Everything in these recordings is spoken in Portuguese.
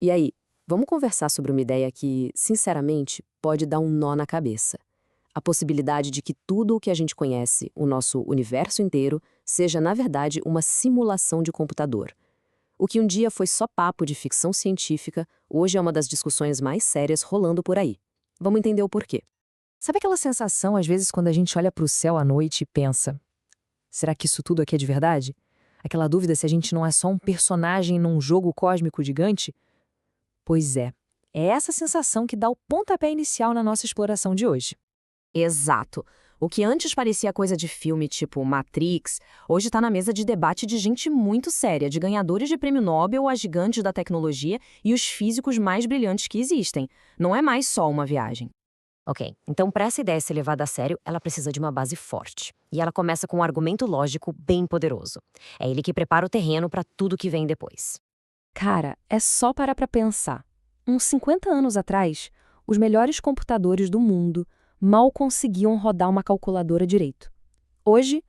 E aí, vamos conversar sobre uma ideia que, sinceramente, pode dar um nó na cabeça. A possibilidade de que tudo o que a gente conhece, o nosso universo inteiro, seja, na verdade, uma simulação de computador. O que um dia foi só papo de ficção científica, hoje é uma das discussões mais sérias rolando por aí. Vamos entender o porquê. Sabe aquela sensação, às vezes, quando a gente olha para o céu à noite e pensa: será que isso tudo aqui é de verdade? Aquela dúvida se a gente não é só um personagem num jogo cósmico gigante? Pois é. É essa sensação que dá o pontapé inicial na nossa exploração de hoje. Exato. O que antes parecia coisa de filme tipo Matrix, hoje está na mesa de debate de gente muito séria, de ganhadores de prêmio Nobel a gigantes da tecnologia e os físicos mais brilhantes que existem. Não é mais só uma viagem. Ok, então para essa ideia ser levada a sério, ela precisa de uma base forte. E ela começa com um argumento lógico bem poderoso. É ele que prepara o terreno para tudo que vem depois. Cara, é só parar pra pensar. Uns 50 anos atrás, os melhores computadores do mundo mal conseguiam rodar uma calculadora direito. Hoje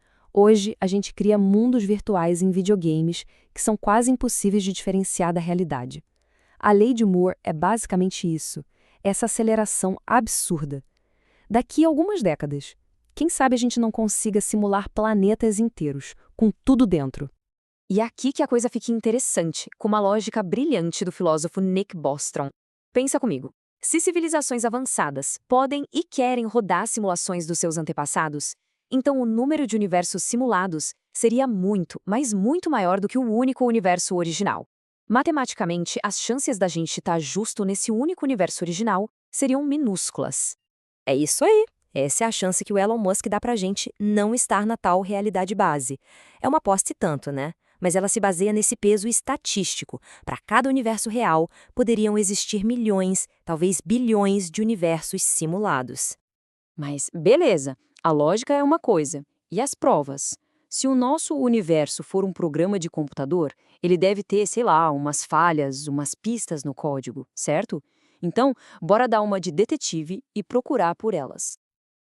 a gente cria mundos virtuais em videogames que são quase impossíveis de diferenciar da realidade. A lei de Moore é basicamente isso, essa aceleração absurda. Daqui a algumas décadas, quem sabe a gente não consiga simular planetas inteiros, com tudo dentro. E é aqui que a coisa fica interessante, com uma lógica brilhante do filósofo Nick Bostrom. Pensa comigo. Se civilizações avançadas podem e querem rodar simulações dos seus antepassados, então o número de universos simulados seria muito, mas muito maior do que o único universo original. Matematicamente, as chances da gente estar justo nesse único universo original seriam minúsculas. É isso aí. Essa é a chance que o Elon Musk dá pra gente não estar na tal realidade base. É uma aposta e tanto, né? Mas ela se baseia nesse peso estatístico. Para cada universo real, poderiam existir milhões, talvez bilhões de universos simulados. Mas, beleza, a lógica é uma coisa. E as provas? Se o nosso universo for um programa de computador, ele deve ter, sei lá, umas falhas, umas pistas no código, certo? Então, bora dar uma de detetive e procurar por elas.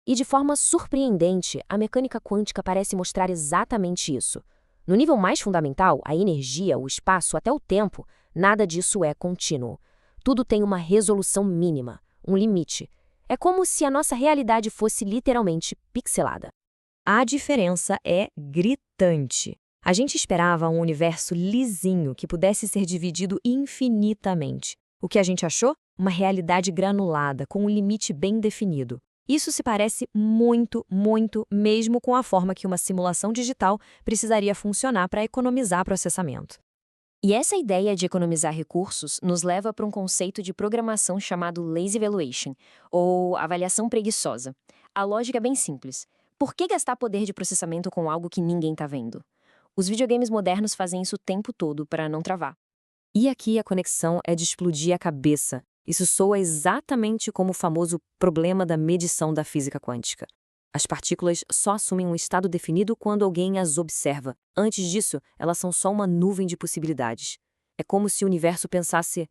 E de forma surpreendente, a mecânica quântica parece mostrar exatamente isso. No nível mais fundamental, a energia, o espaço, até o tempo, nada disso é contínuo. Tudo tem uma resolução mínima, um limite. É como se a nossa realidade fosse literalmente pixelada. A diferença é gritante. A gente esperava um universo lisinho que pudesse ser dividido infinitamente. O que a gente achou? Uma realidade granulada, com um limite bem definido. Isso se parece muito, muito mesmo com a forma que uma simulação digital precisaria funcionar para economizar processamento. E essa ideia de economizar recursos nos leva para um conceito de programação chamado lazy valuation, ou avaliação preguiçosa. A lógica é bem simples. Por que gastar poder de processamento com algo que ninguém está vendo? Os videogames modernos fazem isso o tempo todo para não travar. E aqui a conexão é de explodir a cabeça. Isso soa exatamente como o famoso problema da medição da física quântica. As partículas só assumem um estado definido quando alguém as observa. Antes disso, elas são só uma nuvem de possibilidades. É como se o universo pensasse: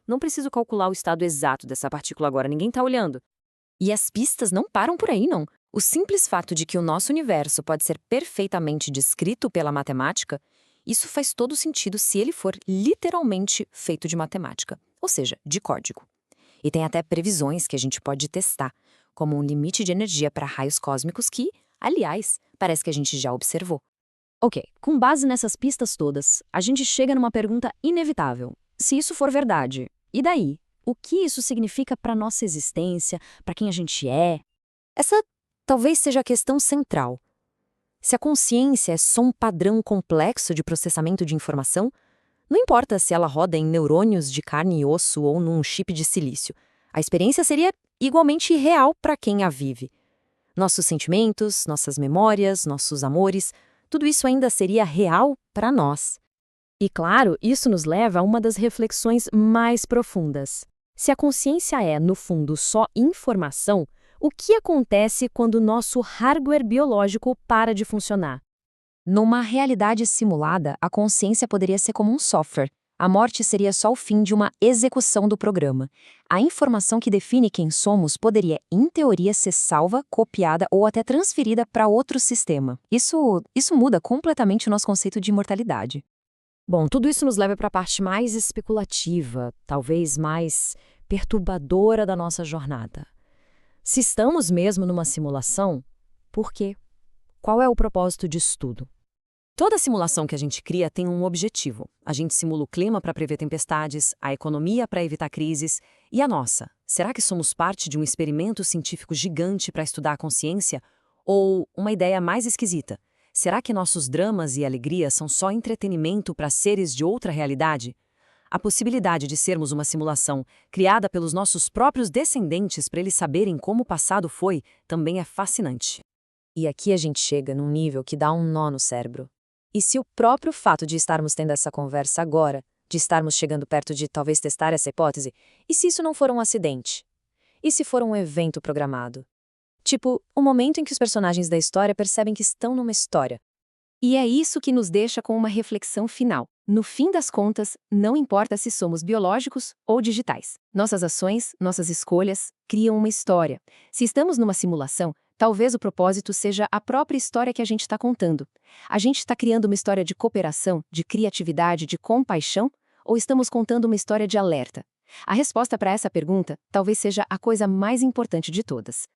não preciso calcular o estado exato dessa partícula agora, ninguém está olhando. E as pistas não param por aí, não. O simples fato de que o nosso universo pode ser perfeitamente descrito pela matemática, isso faz todo sentido se ele for literalmente feito de matemática, ou seja, de código. E tem até previsões que a gente pode testar, como um limite de energia para raios cósmicos que, aliás, parece que a gente já observou. Ok, com base nessas pistas todas, a gente chega numa pergunta inevitável. Se isso for verdade, e daí? O que isso significa para nossa existência, para quem a gente é? Essa talvez seja a questão central. Se a consciência é só um padrão complexo de processamento de informação, não importa se ela roda em neurônios de carne e osso ou num chip de silício, a experiência seria igualmente real para quem a vive. Nossos sentimentos, nossas memórias, nossos amores, tudo isso ainda seria real para nós. E claro, isso nos leva a uma das reflexões mais profundas. Se a consciência é, no fundo, só informação, o que acontece quando o nosso hardware biológico para de funcionar? Numa realidade simulada, a consciência poderia ser como um software. A morte seria só o fim de uma execução do programa. A informação que define quem somos poderia, em teoria, ser salva, copiada ou até transferida para outro sistema. Isso muda completamente o nosso conceito de imortalidade. Bom, tudo isso nos leva para a parte mais especulativa, talvez mais perturbadora da nossa jornada. Se estamos mesmo numa simulação, por quê? Qual é o propósito disso tudo? Toda simulação que a gente cria tem um objetivo. A gente simula o clima para prever tempestades, a economia para evitar crises. E a nossa? Será que somos parte de um experimento científico gigante para estudar a consciência? Ou uma ideia mais esquisita? Será que nossos dramas e alegrias são só entretenimento para seres de outra realidade? A possibilidade de sermos uma simulação criada pelos nossos próprios descendentes para eles saberem como o passado foi também é fascinante. E aqui a gente chega num nível que dá um nó no cérebro. E se o próprio fato de estarmos tendo essa conversa agora, de estarmos chegando perto de talvez testar essa hipótese, e se isso não for um acidente? E se for um evento programado? Tipo, o momento em que os personagens da história percebem que estão numa história. E é isso que nos deixa com uma reflexão final. No fim das contas, não importa se somos biológicos ou digitais. Nossas ações, nossas escolhas, criam uma história. Se estamos numa simulação, talvez o propósito seja a própria história que a gente está contando. A gente está criando uma história de cooperação, de criatividade, de compaixão, ou estamos contando uma história de alerta? A resposta para essa pergunta talvez seja a coisa mais importante de todas.